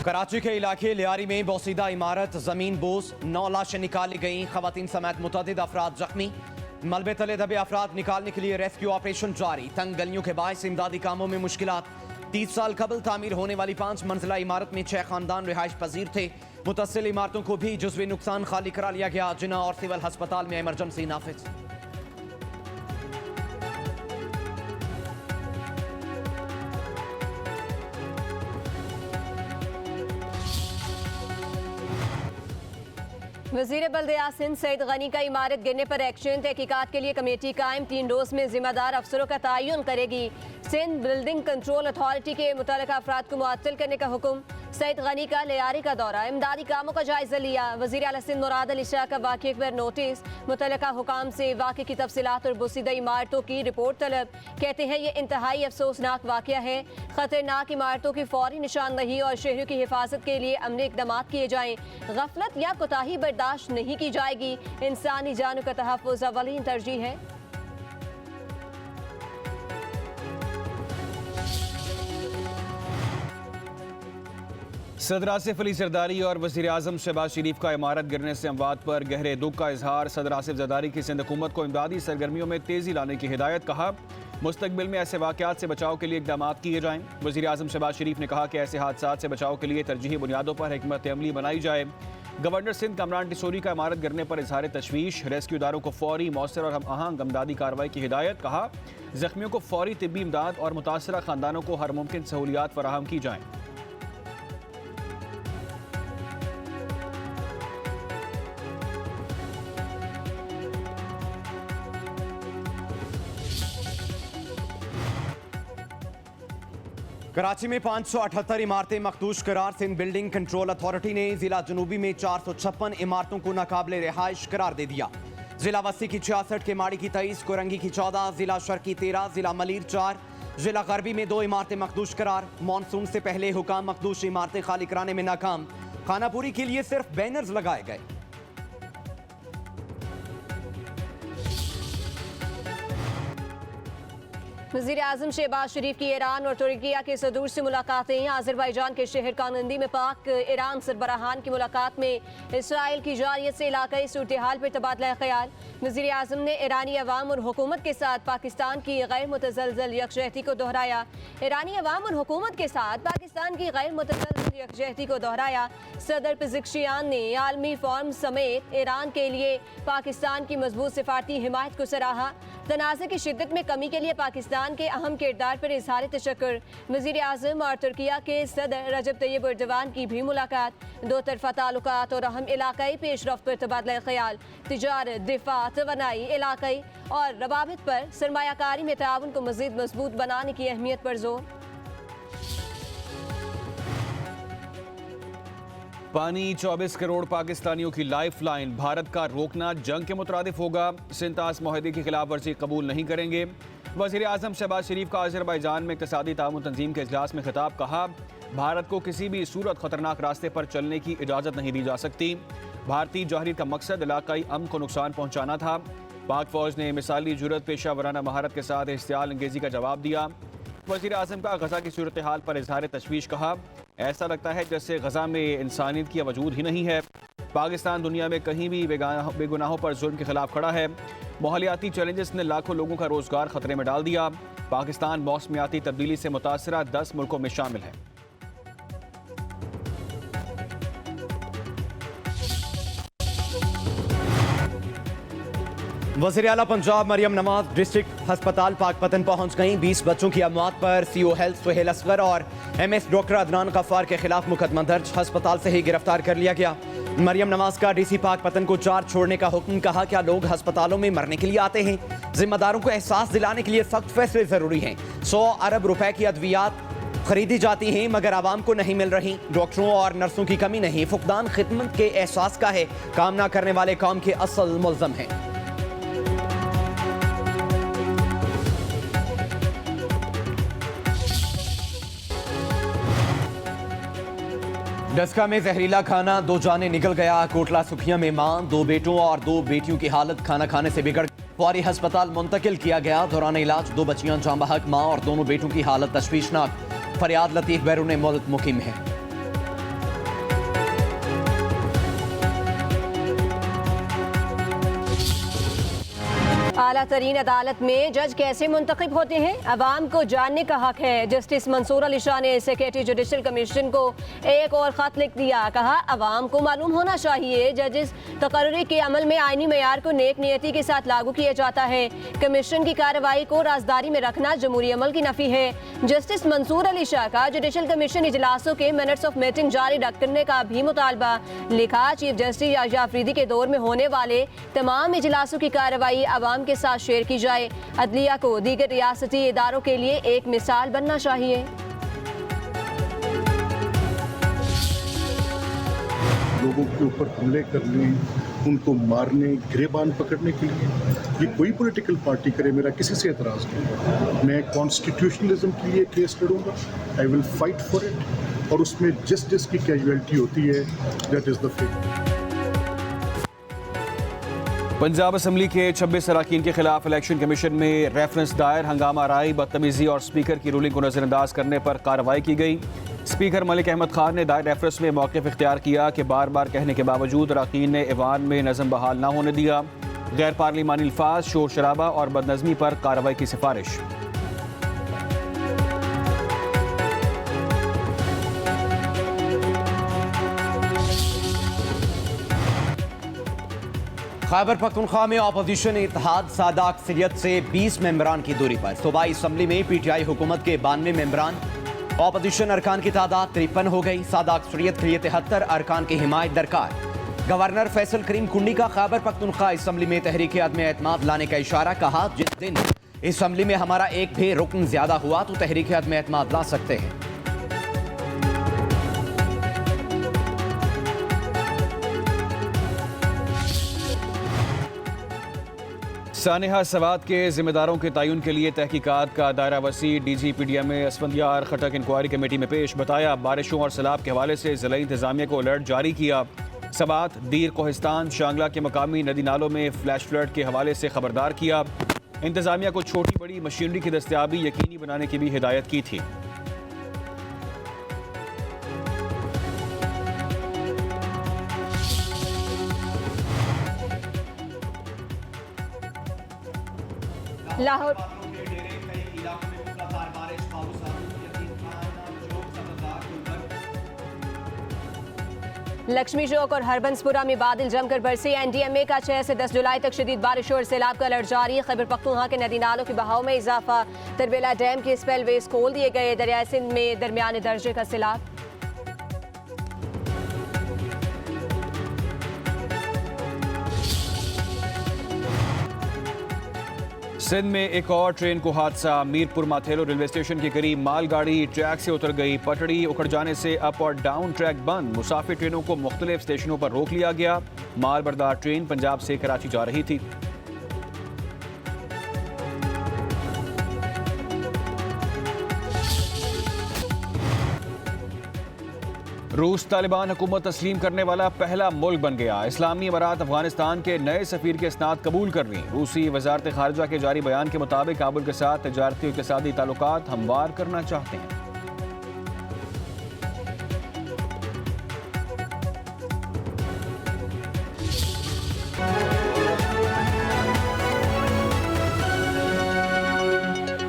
कराची के इलाके लियारी में बोसीदा इमारत जमीन बोस 9 लाशें निकाली गईं। खवातीन समेत मुतअद्दिद अफराद जख्मी। मलबे तले दबे अफराद निकालने के लिए रेस्क्यू ऑपरेशन जारी। तंग गलियों के बायस इमदादी कामों में मुश्किलात। 30 साल कबल तामीर होने वाली 5 मंजिला इमारत में 6 खानदान रिहाइश पजीर थे। मुतसिल इमारतों को भी जुज़वी नुकसान खाली करा लिया गया। जिना और सिविल अस्पताल में इमरजेंसी नाफिज। वज़ीर बल्दिया सिंध सईद गनी का इमारत गिरने पर एक्शन। तहकीकात के लिए कमेटी कायम। 3 रोज में जिम्मेदार अफसरों का तयन करेगी। सिंध बिल्डिंग कंट्रोल अथॉरिटी के मुतल्लिका अफराद को मुअत्तल करने का हुक्म। सईद गनी का लियारी का दौरा। इमदादी कामों का जायजा लिया। वज़ीर आला सिंध मुराद अली शाह का वाक़े पर नोटिस। मुतल्लिका हुकाम से वाक़े की तफसीलात और बोसीदा इमारतों की रिपोर्ट तलब। कहते हैं ये इंतहाई अफसोसनाक वाक़या है। खतरनाक इमारतों की फौरी निशानदही और शहरों की हिफाजत के लिए अमली इक़दाम किए जाएँ। गफलत या कोताही बर्दाश्त नहीं की जाएगी। इंसानी जानों का तहफ़्फ़ुज़ अवलीन तरजीह है। सदर आसिफ अली जरदारी और वज़ीर आज़म शहबाज शरीफ का इमारत गिरने से अमवात पर गहरे दुख का इजहार। सदर आसिफ जरदारी की सिंध हुकूमत को इमदादी सरगर्मियों में तेज़ी लाने की हिदायत। कहा मुस्तकबिल में ऐसे वाक़यात से बचाव के लिए इक़दाम किए जाएँ। वज़ीर आज़म शहबाज शरीफ ने कहा कि ऐसे हादसात से बचाव के लिए तरजीही बुनियादों पर हिकमत अमली बनाई जाए। गवर्नर सिंध कमरान टिसोरी का इमारत गिरने पर इजहार तशवीश। रेस्क्यू इदारों को फौरी, मौसर और हम आहंग इमदादी कार्रवाई की हिदायत। कहा जख्मियों को फौरी तिब्बी इमदाद और मुतासरा खानदानों को हर मुमकिन सहूलियात फराहम की जाएँ। कराची में 578 इमारतें मखदूश करार। सिंध बिल्डिंग कंट्रोल अथॉरिटी ने जिला जनूबी में 456 इमारतों को नाकाबिले रिहाइश करार दे दिया। जिला वसी की 66, केमाड़ी की 23, कोरंगी की 14, जिला शर्की 13, जिला मलीर 4, जिला गरबी में 2 इमारतें मखदूश करार। मानसून से पहले हुकाम मखदूश इमारतें खाली कराने में नाकाम। खानापुरी के लिए सिर्फ बैनर्स लगाए गए। वज़ीर आज़म शहबाज शरीफ की ईरान और तुर्किया के सदूर से मुलाकातें। आज़रबाईजान के शहर कानंदी में पाक ईरान सरबराहान की मुलाकात में इसराइल की जारियत से इलाकाई सूरत हाल पर तबादला ख्याल। वज़ीर आज़म ने ईरानी अवाम और हुकूमत के साथ पाकिस्तान की गैर मुतज़लज़ल यकजहती को दोहराया। ईरानी अवाम और हुकूमत के साथ पाकिस्तान की गैर मुतज़लज़ल यकजहती को दोहराया। सदर पिज़िक्शियान ने आलमी फोरम समेत ईरान के लिए पाकिस्तान की मजबूत सिफारती हिमायत को सराहा। तनाज़े की शिद्दत में कमी के लिए पाकिस्तान के अहम किरदार पर इज़हार तशक्कुर। वज़ीर आज़म और तुर्किया के सदर रजब तैयब एर्दोगान की भी मुलाकात। 2 तरफ़ा ताल्लुकात और अहम इलाकाई पेशरफ्त पर तबादला ख्याल। तिजारत, दिफा, तवानाई, इलाकाई और रवाबित पर सरमायाकारी में ताउन को मज़ीद मजबूत बनाने की अहमियत पर जोर। पानी 24 करोड़ पाकिस्तानियों की लाइफ लाइन। भारत का रोकना जंग के मुतरादिफ होगा। सिंतास माहदे की खिलाफ वर्जी कबूल नहीं करेंगे। वज़ीर आज़म शहबाज शरीफ का आज़रबाईजान में इक़्तिसादी ताउन तंजीम के इजलास में खिताब। कहा भारत को किसी भी सूरत खतरनाक रास्ते पर चलने की इजाज़त नहीं दी जा सकती। भारतीय जौहरी का मकसद इलाकाई अमन को नुकसान पहुँचाना था। पाक फौज ने मिसाली जुरत, पेशा वराना महारत के साथ इश्तियाल अंगेज़ी का जवाब दिया। वज़ीर आज़म का गज़ा की सूरत हाल पर इजहार तशवीश। कहा ऐसा लगता है जैसे गज़ा में इंसानियत की वजूद ही नहीं है। पाकिस्तान दुनिया में कहीं भी बेगुनाहों पर जुल्म के खिलाफ खड़ा है। माहौलियाती चैलेंजेस ने लाखों लोगों का रोज़गार खतरे में डाल दिया। पाकिस्तान मौसमियाती तब्दीली से मुतासरा 10 मुल्कों में शामिल है। वज़ीर आला पंजाब मरियम नवाज डिस्ट्रिक्ट अस्पताल पाकपतन पहुंच गईं। 20 बच्चों की अमवात पर CO हेल्थ सुहेल असगर और MS डॉक्टर अदनान गफ्फार के खिलाफ मुकदमा दर्ज। अस्पताल से ही गिरफ्तार कर लिया गया। मरियम नवाज का DC पाकपतन को चार्ज छोड़ने का हुक्म। कहा क्या लोग अस्पतालों में मरने के लिए आते हैं? जिम्मेदारों को एहसास दिलाने के लिए सख्त फैसले जरूरी हैं। 100 अरब रुपए की अद्वियात खरीदी जाती हैं मगर आवाम को नहीं मिल रही। डॉक्टरों और नर्सों की कमी नहीं, फुकदान खिदमत के एहसास का है। काम ना करने वाले काम के असल मुल्ज़म हैं। डस्का में जहरीला खाना, 2 जाने निकल गया। कोटला सुखिया में मां, 2 बेटों और 2 बेटियों की हालत खाना खाने से बिगड़ फौरी अस्पताल मुंतकिल किया गया। दौरान इलाज 2 बच्चियां जाँ बहक, मां और दोनों बेटों की हालत तशवीशनाक। फरियाद लतीफ बैरून मुल्क मुकीम है। आला तरीन अदालत में जज कैसे मुंतखब होते हैं, अवाम को जानने का हक है। जस्टिस मंसूर अली शाह ने सेक्रेटरी जुडिशल कमीशन को एक और खत लिख दिया। कहा, अवाम को मालूम होना चाहिए जजिस तकर्री के अमल में आईनी मेयार को नेक नियति के साथ लागू किया जाता है। कमीशन की कार्रवाई को राजदारी में रखना जमहूरी अमल की नफी है। जस्टिस मंसूर अली शाह का जुडिशल कमीशन इजलासों के मिनट्स ऑफ मीटिंग जारी रखने का भी मुतालबा। लिखा, चीफ जस्टिस याहिया अफरीदी के दौर में होने वाले तमाम इजलासों की कार्रवाई अवाम के साथ शेयर की जाए। अदलिया को दीगर रियासती इदारों के लिए एक मिसाल बनना चाहिए। लोगों के ऊपर हमले करने, उनको मारने, गिरेबान पकड़ने के लिए ये कोई पॉलिटिकल पार्टी करे, मेरा किसी से एतराज़ नहीं। मैं कॉन्स्टिट्यूशनलिज्म के लिए केस लड़ूंगा, I will fight for it, और उसमें जस्टिस की कैजुअलिटी होती है, that is the fate. Punjab assembly के 26 अरकान के खिलाफ इलेक्शन कमीशन में रेफरेंस दायर, हंगामा राई, बदतमीजी और स्पीकर की रूलिंग को नजरअंदाज करने पर कार्रवाई की गई। स्पीकर मलिक अहमद खान ने दायर रेफरेंस में मौक़िफ़ इख्तियार किया कि बार बार कहने के बावजूद अरकान ने ऐवान में नज़म बहाल न होने दिया। गैर पार्लिमानी अल्फाज, शोर शराबा और बदनज़मी पर कार्रवाई की सिफारिश। खैबर पख्तूनख्वा में अपोजिशन इत्तेहाद सादा अक्सरियत से 20 मेंबरान की दूरी पर। सूबाई असम्बली में पीटीआई हुकूमत के 92 मेंबरान, अपोजिशन अरकान की तादाद 53 हो गई। सादा अक्सरियत के लिए 73 अरकान की हिमायत दरकार। गवर्नर फैसल करीम कुंडी का खैबर पख्तूनख्वा असम्बली में तहरीक अदम एतमाद लाने का इशारा। कहा, जिस दिन असम्बली में हमारा एक भी रुकन ज्यादा हुआ तो तहरीक अदम एतमाद ला सकते हैं। सानिहा सवात के जिम्मेदारों के तयन के लिए तहकीकात का दायरा वसी। DGPDMA असफंदियार खटक इंक्वायरी कमेटी में पेश। बताया, बारिशों और सैलाब के हवाले से जिला इंतजामिया को अलर्ट जारी किया। सवात, दीर, कोहिस्तान, शांगला के मकामी नदी नालों में फ्लैश फ्लड के हवाले से खबरदार किया। इंतजामिया को छोटी बड़ी मशीनरी की दस्तियाबी यकीनी बनाने की भी हिदायत की थी। लाहौर लक्ष्मी चौक और हरबंसपुरा में बादल जमकर बरसे। NDMA का 6 से 10 जुलाई तक शदीद बारिश और सैलाब का अलर्ट जारी। खैबर पख्तूनख्वा के नदी नालों के बहाव में इजाफा। तरबेला डैम के स्पेलवेज खोल दिए गए। दरियाए सिंध में दरमियाने दर्जे का सैलाब। सिंध में एक और ट्रेन को हादसा। मीरपुर माथेलो रेलवे स्टेशन के करीब मालगाड़ी ट्रैक से उतर गई। पटड़ी उखड़ जाने से अप और डाउन ट्रैक बंद। मुसाफिर ट्रेनों को मुख्तलिफ स्टेशनों पर रोक लिया गया। माल बरदार ट्रेन पंजाब से कराची जा रही थी। रूस तालिबान हुकूमत तस्लीम करने वाला पहला मुल्क बन गया। इस्लामी अमारात अफगानिस्तान के नए सफीर के इसनाद कबूल कर ली। रूसी वजारत खारजा के जारी बयान के मुताबिक काबुल के साथ तजारती और इक़्तिसादी ताल्लुकात हमवार करना चाहते हैं।